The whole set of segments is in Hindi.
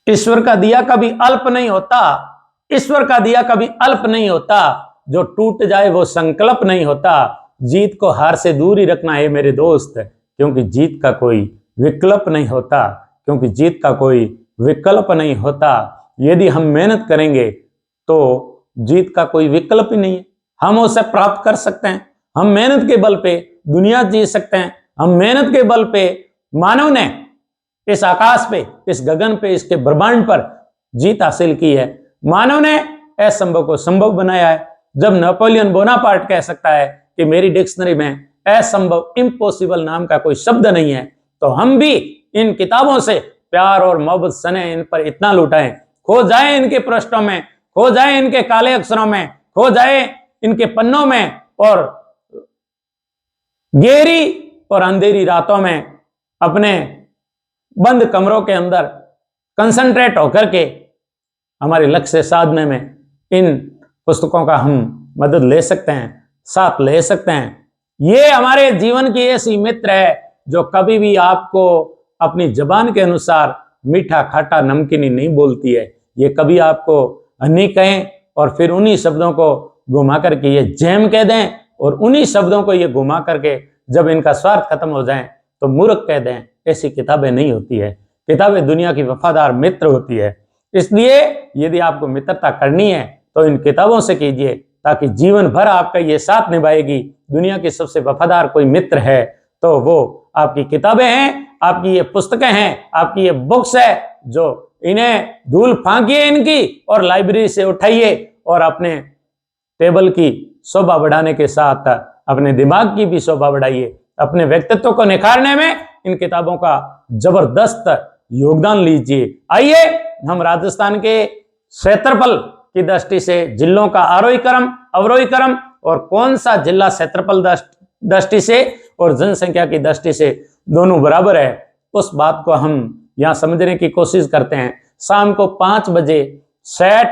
ईश्वर का दिया कभी अल्प नहीं होता, ईश्वर का दिया कभी अल्प नहीं होता, जो टूट जाए वो संकल्प नहीं होता। जीत को हार से दूर ही रखना है मेरे दोस्त, क्योंकि जीत का कोई विकल्प नहीं होता, क्योंकि जीत का कोई विकल्प नहीं होता। यदि हम मेहनत करेंगे तो जीत का कोई विकल्प ही नहीं है, हम उसे प्राप्त कर सकते हैं। हम मेहनत के बल पे दुनिया जीत सकते हैं। हम मेहनत के बल पे मानव ने इस आकाश पे, इस गगन पे, इसके ब्रह्मांड पर जीत हासिल की है। मानव ने असंभव को संभव बनाया है। जब नेपोलियन बोनापार्ट कह सकता है कि मेरी डिक्शनरी में असंभव, इम्पॉसिबल नाम का कोई शब्द नहीं है, तो हम भी इन किताबों से प्यार और मोहब्बत सने इन पर इतना लुटाएं, खो जाए इनके पृष्ठों में, खो जाए इनके काले अक्षरों में, खो जाए इनके पन्नों में, और गहरी और अंधेरी रातों में अपने बंद कमरों के अंदर कंसंट्रेट होकर के हमारे लक्ष्य साधने में इन पुस्तकों का हम मदद ले सकते हैं, साथ ले सकते हैं। ये हमारे जीवन की ऐसी मित्र है जो कभी भी आपको अपनी जबान के अनुसार मीठा खाटा नमकीनी नहीं बोलती है। ये कभी आपको हनी कहें और फिर उन्हीं शब्दों को घुमा करके ये जैम कह दें, और उन्हीं शब्दों को ये घुमा करके जब इनका स्वार्थ खत्म हो जाए तो मूर्ख कह दें। ऐसी किताबें नहीं होती है। किताबें दुनिया की वफादार मित्र होती है। इसलिए यदि आपको मित्रता करनी है तो इन किताबों से कीजिए, ताकि जीवन भर आपका ये साथ निभाएगी। दुनिया की सबसे वफादार कोई मित्र है तो वो आपकी किताबें हैं, आपकी ये पुस्तकें हैं, आपकी ये बुक्स है। जो इन्हें धूल फांकिए इनकी और लाइब्रेरी से उठाइए और अपने टेबल की शोभा बढ़ाने के साथ अपने दिमाग की भी शोभा बढ़ाइए। अपने व्यक्तित्व को निखारने में इन किताबों का जबरदस्त योगदान लीजिए। आइए हम राजस्थान के क्षेत्रफल की दृष्टि से जिलों का आरोही क्रम, अवरोही क्रम और कौन सा जिला क्षेत्रफल दृष्टि से और जनसंख्या की दृष्टि से दोनों बराबर है, उस बात को हम यहाँ समझने की कोशिश करते हैं। शाम को 5 बजे सेट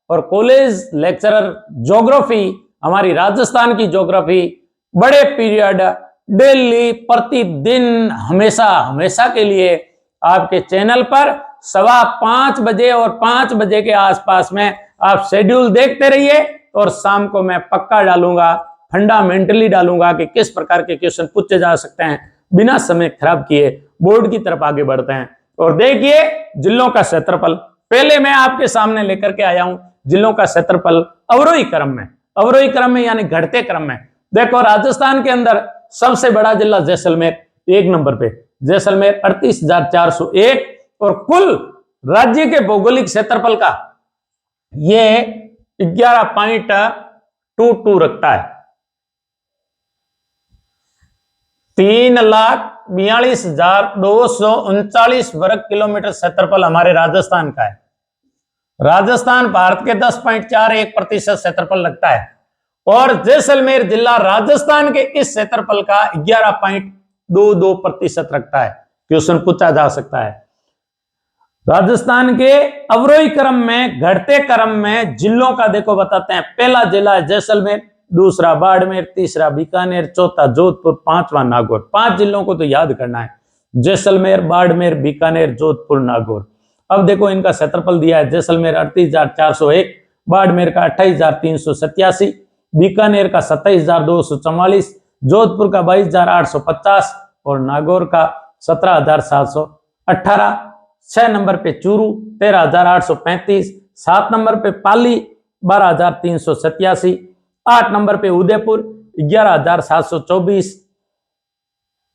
और कॉलेज लेक्चरर ज्योग्राफी, हमारी राजस्थान की ज्योग्राफी बड़े पीरियड डेली प्रतिदिन हमेशा के लिए आपके चैनल पर 5:15 बजे और 5 बजे के आसपास में आप शेड्यूल देखते रहिए। और शाम को मैं पक्का डालूंगा, फंडामेंटली डालूंगा कि किस प्रकार के क्वेश्चन पूछे जा सकते हैं। बिना समय खराब किए बोर्ड की तरफ आगे बढ़ते हैं और देखिए जिलों का क्षेत्रफल। पहले मैं आपके सामने लेकर के आया हूं जिलों का क्षेत्रफल अवरोही क्रम में यानी घटते क्रम में। देखो राजस्थान के अंदर सबसे बड़ा जिला जैसलमेर 1 नंबर पे, जैसलमेर 38,401 और कुल राज्य के भौगोलिक क्षेत्रफल का ये 11.22 रखता है। 3,42,239 वर्ग किलोमीटर क्षेत्रफल हमारे राजस्थान का है। राजस्थान भारत के 10.41% क्षेत्रफल लगता है और जैसलमेर जिला राजस्थान के इस क्षेत्रफल का 11.22% रखता है। क्वेश्चन पूछा जा सकता है। राजस्थान के अवरोही क्रम में, घटते क्रम में जिलों का देखो बताते हैं। पहला जिला है जैसलमेर, दूसरा बाड़मेर, तीसरा बीकानेर, चौथा जोधपुर, पांचवा नागौर। 5 जिलों को तो याद करना है, जैसलमेर, बाड़मेर, बीकानेर, जोधपुर, नागौर। अब देखो इनका क्षेत्रफल दिया है। जैसलमेर 38,401, बाड़मेर का 28,387, बीकानेर का 27,244, जोधपुर का 22,850 और नागौर का 17,718। 6 नंबर पे चूरू 13,835, 7 नंबर पे पाली 12,387, 8 नंबर पे उदयपुर 11,724,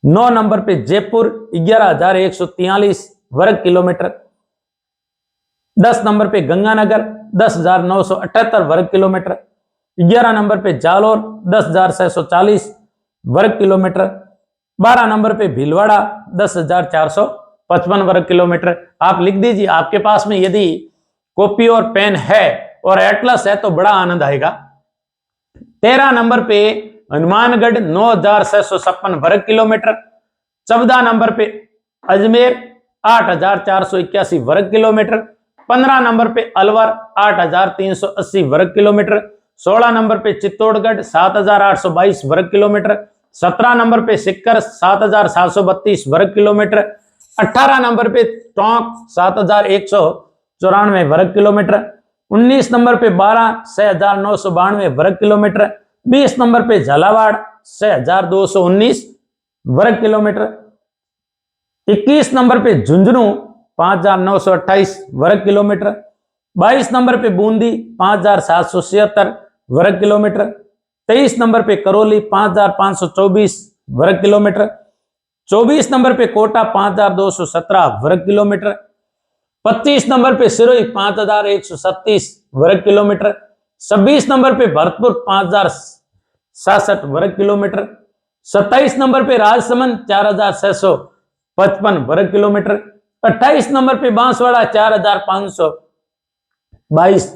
9 नंबर पे जयपुर 11,143 वर्ग किलोमीटर, 10 नंबर पे गंगानगर 10,978 वर्ग किलोमीटर, 11 नंबर पे जालोर 10,640 वर्ग किलोमीटर, 12 नंबर पे भीलवाड़ा 10,455 वर्ग किलोमीटर। आप लिख दीजिए, आपके पास में यदि कॉपी और पेन है और एटलस है तो बड़ा आनंद आएगा। 13 नंबर पे हनुमानगढ़ 9,656 वर्ग किलोमीटर, 14 नंबर पे अजमेर 8,481 वर्ग किलोमीटर, 15 नंबर पे अलवर 8,380 वर्ग किलोमीटर, 16 नंबर पे चित्तौड़गढ़ 7,822 वर्ग किलोमीटर, 17 नंबर पे सिक्कर 7,732 वर्ग किलोमीटर, 18 नंबर पे टोंक 7194 वर्ग किलोमीटर। 19 नंबर पे 6,992 वर्ग किलोमीटर। 20 नंबर पे झालावाड़ 6,219 वर्ग किलोमीटर। 21 नंबर पे झुंझुनू 5,928 वर्ग किलोमीटर। 22 नंबर पे बूंदी 5,776 वर्ग किलोमीटर। 23 नंबर पे करौली 5,524 वर्ग किलोमीटर। 24 नंबर पे कोटा 5,217 वर्ग किलोमीटर। 25 नंबर पे सिरोही 5,137 वर्ग किलोमीटर। 26 नंबर पे भरतपुर 5,067 वर्ग किलोमीटर। 27 नंबर पे राजसमंद 4,655 वर्ग किलोमीटर। 28 नंबर पे बांसवाड़ा 4,522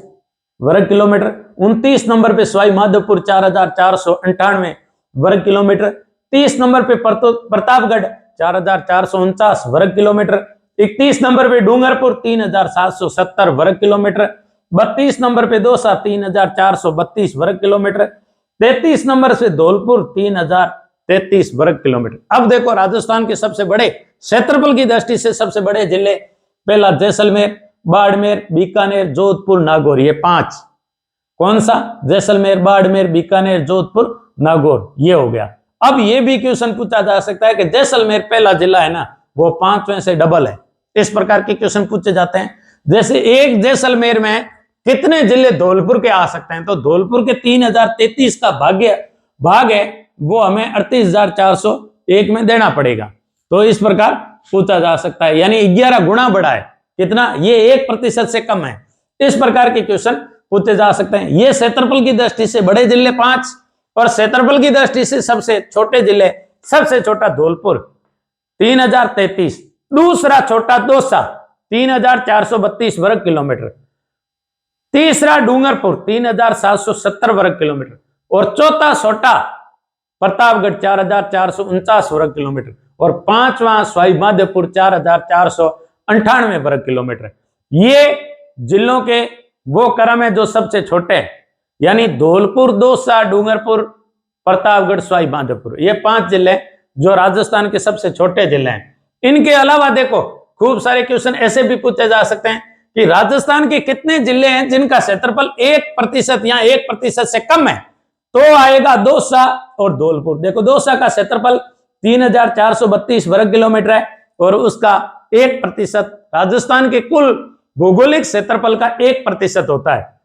वर्ग किलोमीटर। 29 नंबर पे सवाई माधोपुर 4,498 वर्ग किलोमीटर। 30 नंबर पे प्रतापगढ़ 4,449 वर्ग किलोमीटर। 31 नंबर पे डूंगरपुर 3,770 वर्ग किलोमीटर। 32 नंबर पे दौसा 3,432 वर्ग किलोमीटर। 33 नंबर से धौलपुर 3,033 वर्ग किलोमीटर। अब देखो राजस्थान के सबसे बड़े क्षेत्रफल की दृष्टि से सबसे बड़े जिले, पहला जैसलमेर, बाड़मेर, बीकानेर, जोधपुर, नागौर, ये 5। कौन सा? जैसलमेर, बाड़मेर, बीकानेर, जोधपुर, नागौर, ये हो गया। अब ये भी क्वेश्चन पूछा जा सकता है कि जैसलमेर पहला जिला है ना, वो 5वें से डबल है। इस प्रकार के क्वेश्चन पूछे जाते हैं। जैसे एक जैसलमेर में कितने जिले धौलपुर के आ सकते हैं, तो धौलपुर के 3,033 का भाग है, वो हमें 38,401 में देना पड़ेगा। तो इस प्रकार पूछा जा सकता है, यानी 11 गुना बड़ा है। कितना? ये 1% से कम है। इस प्रकार के क्वेश्चन पूछे जा सकते हैं। ये क्षेत्रफल की दृष्टि से बड़े जिले 5 और क्षेत्रफल की दृष्टि से सबसे छोटे जिले, सबसे छोटा धौलपुर 3,033, दूसरा छोटा दौसा 3,432 वर्ग किलोमीटर, तीसरा डूंगरपुर 3,770 वर्ग किलोमीटर और चौथा छोटा प्रतापगढ़ 4,449 वर्ग किलोमीटर और 5वां सवाई माधोपुर 4,498 वर्ग किलोमीटर। ये जिलों के वो क्रम है जो सबसे छोटे हैं, यानी धौलपुर, दौसा, डूंगरपुर, प्रतापगढ़, सवाई माधोपुर, ये 5 जिले जो राजस्थान के सबसे छोटे जिले हैं। इनके अलावा देखो खूब सारे क्वेश्चन ऐसे भी पूछे जा सकते हैं कि राजस्थान के कितने जिले हैं जिनका क्षेत्रफल 1% या 1% से कम है, तो आएगा दौसा और धौलपुर। देखो दौसा का क्षेत्रफल 3,432 वर्ग किलोमीटर है और उसका 1% राजस्थान के कुल भौगोलिक क्षेत्रफल का 1% होता है।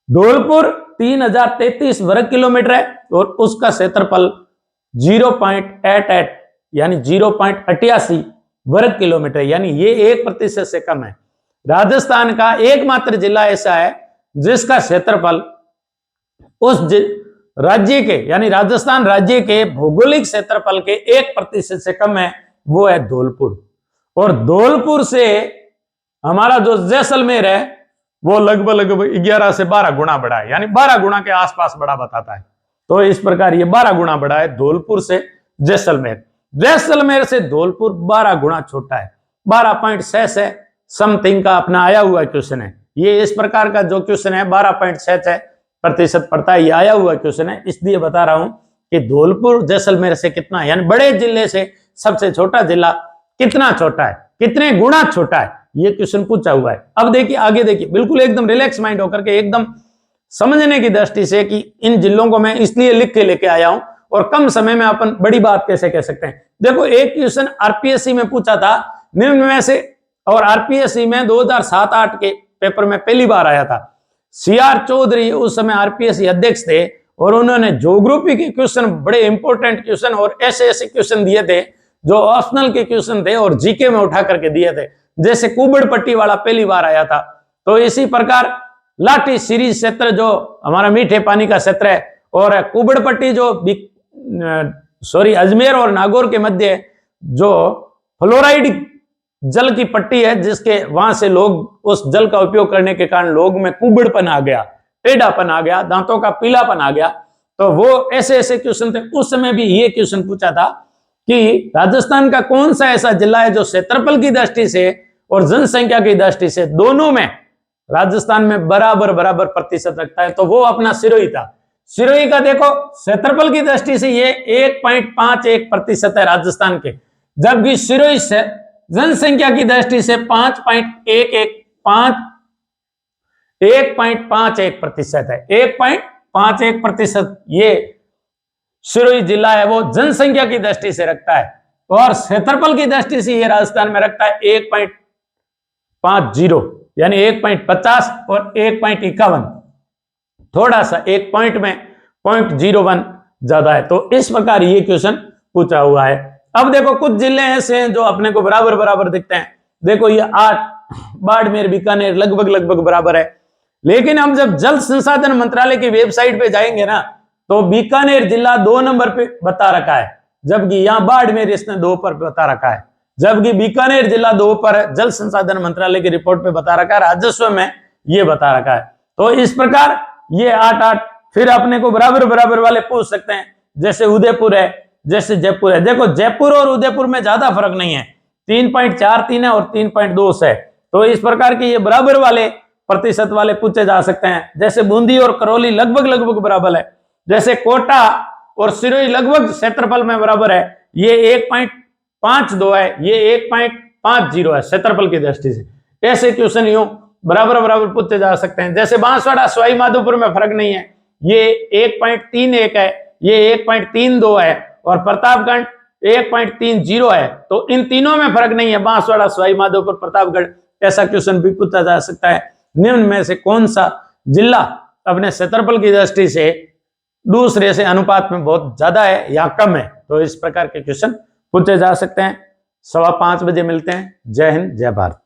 धौलपुर 3,033 वर्ग किलोमीटर है और उसका क्षेत्रफल 0.88 यानी 0.88 वर्ग किलोमीटर, यानी ये 1% से कम है। राजस्थान का एकमात्र जिला ऐसा है जिसका क्षेत्रफल उस राज्य के, यानी राजस्थान राज्य के भौगोलिक क्षेत्रफल के 1% से कम है, वो है धौलपुर। और धौलपुर से हमारा जो जैसलमेर है वो लगभग 11 से 12 गुना बड़ा है, यानी 12 गुना के आसपास बड़ा बताता है। तो इस प्रकार ये 12 गुना बड़ा है धौलपुर से जैसलमेर। जैसलमेर से धौलपुर 12 गुना छोटा है। 12.6 है समथिंग का अपना आया हुआ क्वेश्चन है। ये इस प्रकार का जो क्वेश्चन है 12.6% पड़ता है, ये आया हुआ क्वेश्चन है, इसलिए बता रहा हूं कि धौलपुर जैसलमेर से कितना, यानी बड़े जिले से सबसे छोटा जिला कितना छोटा है, कितने गुना छोटा है, ये क्वेश्चन पूछा हुआ है। अब देखिए आगे देखिए, बिल्कुल एकदम रिलैक्स माइंड होकर के एकदम समझने की दृष्टि से कि इन जिलों को मैं इसलिए लिख के लेके आया हूं और कम समय में अपन बड़ी बात कैसे कह सकते हैं। देखो एक क्वेश्चन आरपीएससी में पूछा था निम्न में से, और आरपीएससी में 2007-8 के पेपर में पहली बार आया था। सीआर चौधरी उस समय आरपीएससी अध्यक्ष थे और उन्होंने ज्योग्राफी के क्वेश्चन, बड़े इंपॉर्टेंट क्वेश्चन और ऐसे क्वेश्चन दिए थे जो ऑप्शनल के क्वेश्चन थे और जीके में उठा करके दिए थे। जैसे कुबड़ पट्टी वाला पहली बार आया था, तो इसी प्रकार लाठी सीरीज क्षेत्र जो हमारा मीठे पानी का क्षेत्र है, और कुबड़ पट्टी जो अजमेर और नागौर के मध्य जो फ्लोराइड जल की पट्टी है, जिसके वहां से लोग उस जल का उपयोग करने के कारण लोग में कुबड़पन आ गया, टेढ़ापन आ गया, दांतों का पीलापन आ गया। तो वो ऐसे क्वेश्चन थे। उस समय भी ये क्वेश्चन पूछा था कि राजस्थान का कौन सा ऐसा जिला है जो क्षेत्रफल की दृष्टि से और जनसंख्या की दृष्टि से दोनों में राजस्थान में बराबर प्रतिशत रखता है, तो वो अपना सिरोही था। सिरोही का देखो क्षेत्रफल की दृष्टि से ये 1.51% है राजस्थान के, जबकि सिरोही से जनसंख्या की दृष्टि से 1.51% है। 1.51% ये सिरोही जिला है वो जनसंख्या की दृष्टि से रखता है, और क्षेत्रफल की दृष्टि से ये राजस्थान में रखता है 1.50, यानी 1.50 और 1.51, थोड़ा सा एक पॉइंट में 0.01 ज्यादा है। तो इस प्रकार ये क्वेश्चन पूछा हुआ है। अब देखो कुछ जिले ऐसे हैं जो अपने को बराबर बराबर दिखते हैं। देखो ये 8, बाड़मेर बीकानेर लगभग बराबर है, लेकिन हम जब जल संसाधन मंत्रालय की वेबसाइट पे जाएंगे ना, तो बीकानेर जिला 2 नंबर पे बता रखा है, जबकि यहाँ बाड़मेर इसने 2 पर बता रखा है, जबकि बीकानेर जिला 2 पर जल संसाधन मंत्रालय की रिपोर्ट पे बता रखा है, राजस्व में ये बता रखा है। तो इस प्रकार ये 8-8, फिर अपने को बराबर बराबर वाले पूछ सकते हैं, जैसे उदयपुर है, जैसे जयपुर है। देखो जयपुर और उदयपुर में ज्यादा फर्क नहीं है, 3.43 है और 3.2 है। तो इस प्रकार के ये बराबर वाले प्रतिशत वाले पूछे जा सकते हैं। जैसे बूंदी और करौली लगभग बराबर है, जैसे कोटा और सिरोही लगभग क्षेत्रफल में बराबर है, ये 1.52 है, ये 1.50 है क्षेत्रफल की दृष्टि से। ऐसे क्वेश्चन यूं बराबर पूछे जा सकते हैं। जैसे बांसवाड़ा सवाई माधोपुर में फर्क नहीं है, ये 1.31 है, ये 1.32 है, और प्रतापगढ़ 1.30 है। तो इन तीनों में फर्क नहीं है, बांसवाड़ा सवाई माधोपुर प्रतापगढ़। ऐसा क्वेश्चन भी पूछा जा सकता है, निम्न में से कौन सा जिला अपने क्षेत्रफल की दृष्टि से दूसरे से अनुपात में बहुत ज्यादा है या कम है। तो इस प्रकार के क्वेश्चन पूछे जा सकते हैं। 5:15 बजे मिलते हैं। जय हिंद, जय भारत।